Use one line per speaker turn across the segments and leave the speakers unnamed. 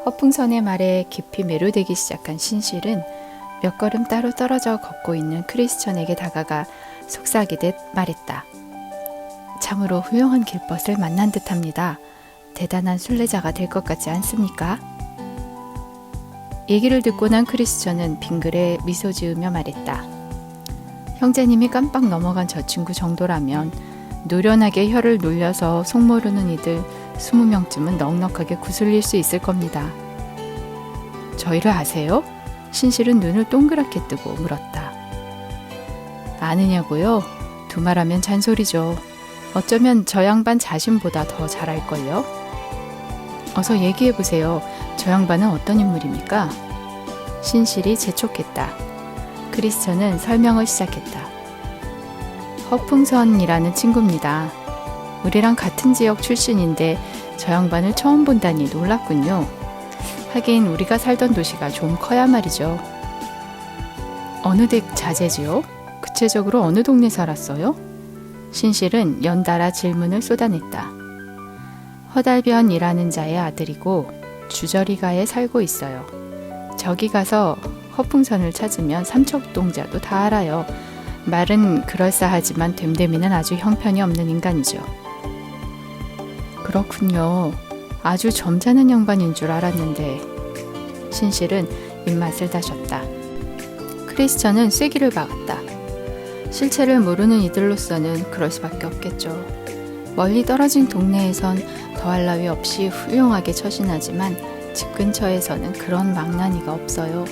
허풍선의 말에 깊이 매료되기 시작한 신실은 몇 걸음 따로 떨어져 걷고 있는 크리스천에게 다가가 속삭이듯 말했다. 참으로 훌륭한 길벗을 만난 듯합니다. 대단한 순례자가 될 것 같지 않습니까? 얘기를 듣고 난 크리스천은 빙그레 미소 지으며 말했다. 형제님이 깜빡 넘어간 저 친구 정도라면 노련하게 혀를 놀려서 속 모르는 이들 20명쯤은 넉넉하게 구슬릴 수 있을 겁니다. 저희를 아세요? 신실은 눈을 동그랗게 뜨고 물었다. 아느냐고요? 두말하면 잔소리죠. 어쩌면 저 양반 자신보다 더 잘 알걸요? 어서 얘기해보세요. 저 양반은 어떤 인물입니까? 신실이 재촉했다. 크리스천은 설명을 시작했다. 허풍선이라는 친구입니다. 우리랑 같은 지역 출신인데 저 양반을 처음 본다니 놀랐군요. 하긴 우리가 살던 도시가 좀 커야 말이죠. 어느 댁 자제지요? 구체적으로 어느 동네 살았어요? 신실은 연달아 질문을 쏟아냈다. 허달변이라는 자의 아들이고 주저리가에 살고 있어요. 저기 가서 허풍선을 찾으면 삼척동자도 다 알아요. 말은 그럴싸하지만 됨됨이는 아주 형편이 없는 인간이죠. 그렇군요. 아주 점잖은 양반인 줄 알았는데. 신실은 입맛을 다셨다. 크리스천은 쐐기를 박았다. 실체를 모르는 이들로서는 그럴 수밖에 없겠죠. 멀리 떨어진 동네에선 더할 나위 없이 훌륭하게 처신하지만 집 근처에서는 그런 망나니가 없어요.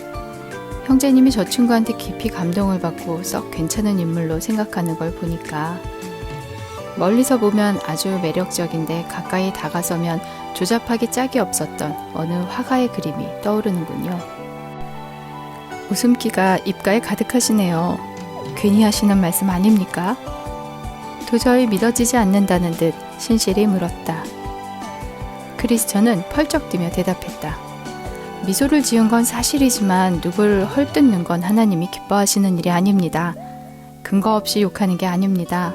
형제님이 저 친구한테 깊이 감동을 받고 썩 괜찮은 인물로 생각하는 걸 보니까 멀리서 보면 아주 매력적인데 가까이 다가서면 조잡하기 짝이 없었던 어느 화가의 그림이 떠오르는군요. 웃음기가 입가에 가득하시네요. 괜히 하시는 말씀 아닙니까? 도저히 믿어지지 않는다는 듯 신실이 물었다. 크리스천은 펄쩍 뛰며 대답했다. 미소를 지은 건 사실이지만 누굴 헐뜯는 건 하나님이 기뻐하시는 일이 아닙니다. 근거 없이 욕하는 게 아닙니다.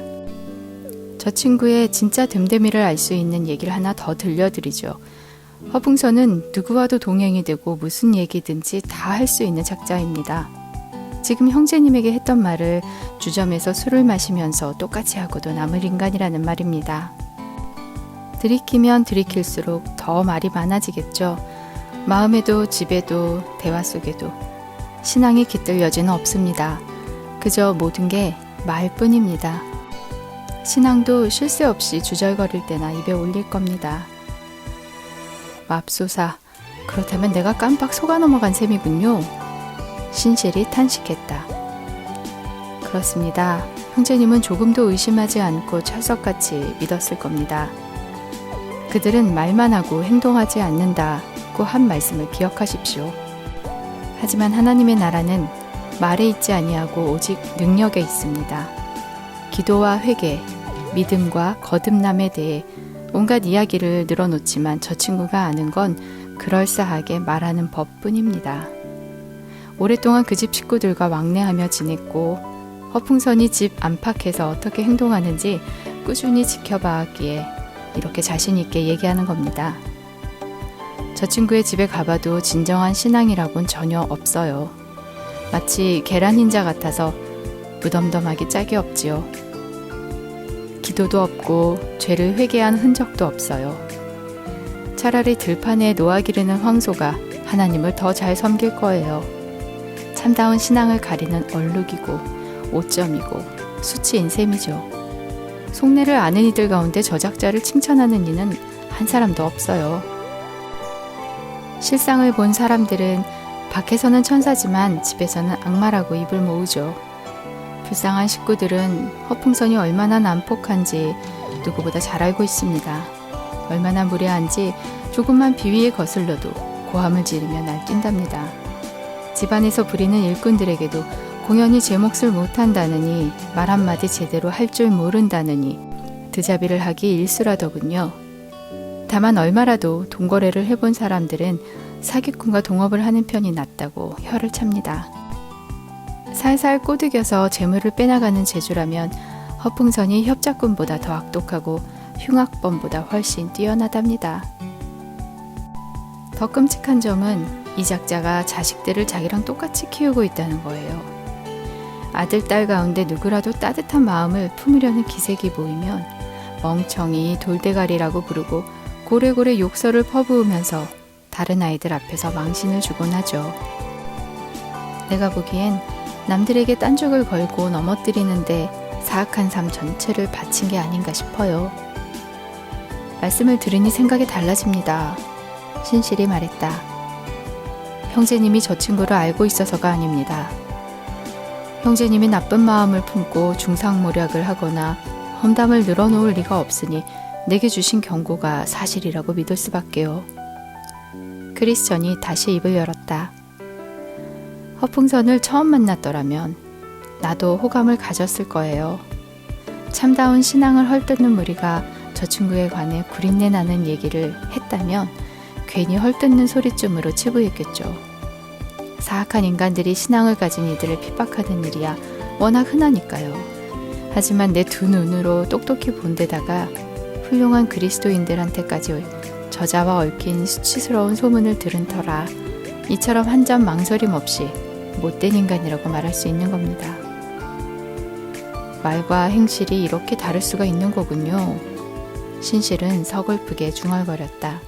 저 친구의 진짜 됨됨이를 알 수 있는 얘기를 하나 더 들려드리죠. 허풍선은 누구와도 동행이 되고 무슨 얘기든지 다 할 수 있는 작자입니다. 지금 형제님에게 했던 말을 주점에서 술을 마시면서 똑같이 하고도 남을 인간이라는 말입니다. 들이키면 들이킬수록 더 말이 많아지겠죠. 마음에도 집에도 대화 속에도 신앙이 깃들 여지는 없습니다. 그저 모든 게 말뿐입니다. 신앙도 쉴 새 없이 주절거릴 때나 입에 올릴 겁니다. 맙소사, 그렇다면 내가 깜빡 속아 넘어간 셈이군요. 신실이 탄식했다. 그렇습니다. 형제님은 조금도 의심하지 않고 찰석같이 믿었을 겁니다. 그들은 말만 하고 행동하지 않는다고 한 말씀을 기억하십시오. 하지만 하나님의 나라는 말에 있지 아니하고 오직 능력에 있습니다. 기도와 회개, 믿음과 거듭남에 대해 온갖 이야기를 늘어놓지만 저 친구가 아는 건 그럴싸하게 말하는 법뿐입니다. 오랫동안 그 집 식구들과 왕래하며 지냈고 허풍선이 집 안팎에서 어떻게 행동하는지 꾸준히 지켜봐왔기에 이렇게 자신 있게 얘기하는 겁니다. 저 친구의 집에 가봐도 진정한 신앙이라곤 전혀 없어요. 마치 계란 흰자 같아서 무덤덤하기 짝이 없지요. 기도도 없고 죄를 회개한 흔적도 없어요. 차라리 들판에 놓아 기르는 황소가 하나님을 더 잘 섬길 거예요. 참다운 신앙을 가리는 얼룩이고 오점이고 수치인 셈이죠. 속내를 아는 이들 가운데 저작자를 칭찬하는 이는 한 사람도 없어요. 실상을 본 사람들은 밖에서는 천사지만 집에서는 악마라고 입을 모으죠. 불쌍한 식구들은 허풍선이 얼마나 난폭한지 누구보다 잘 알고 있습니다. 얼마나 무례한지 조금만 비위에 거슬러도 고함을 지르며 날뛴답니다. 집안에서 부리는 일꾼들에게도 공연히 제 몫을 못한다느니 말 한마디 제대로 할 줄 모른다느니 드자비를 하기 일쑤라더군요. 다만 얼마라도 돈거래를 해본 사람들은 사기꾼과 동업을 하는 편이 낫다고 혀를 찹니다. 살살 꼬드겨서 재물을 빼나가는 재주라면 허풍선이 협작꾼보다 더 악독하고 흉악범보다 훨씬 뛰어나답니다. 더 끔찍한 점은 이 작자가 자식들을 자기랑 똑같이 키우고 있다는 거예요. 아들, 딸 가운데 누구라도 따뜻한 마음을 품으려는 기색이 보이면 멍청이, 돌대가리라고 부르고 고래고래 욕설을 퍼부으면서 다른 아이들 앞에서 망신을 주곤 하죠. 내가 보기엔 남들에게 딴죽을 걸고 넘어뜨리는데 사악한 삶 전체를 바친 게 아닌가 싶어요. 말씀을 들으니 생각이 달라집니다. 신실히 말했다. 형제님이 저 친구를 알고 있어서가 아닙니다. 형제님이 나쁜 마음을 품고 중상모략을 하거나 험담을 늘어놓을 리가 없으니 내게 주신 경고가 사실이라고 믿을 수밖에요. 크리스천이 다시 입을 열었다. 허풍선을 처음 만났더라면 나도 호감을 가졌을 거예요. 참다운 신앙을 헐뜯는 무리가 저 친구에 관해 구린내 나는 얘기를 했다면 괜히 헐뜯는 소리쯤으로 치부했겠죠. 사악한 인간들이 신앙을 가진 이들을 핍박하는 일이야 워낙 흔하니까요. 하지만 내 두 눈으로 똑똑히 본 데다가 훌륭한 그리스도인들한테까지 저자와 얽힌 수치스러운 소문을 들은 터라 이처럼 한 점 망설임 없이 못된 인간이라고 말할 수 있는 겁니다. 말과 행실이 이렇게 다를 수가 있는 거군요. 신실은 서글프게 중얼거렸다.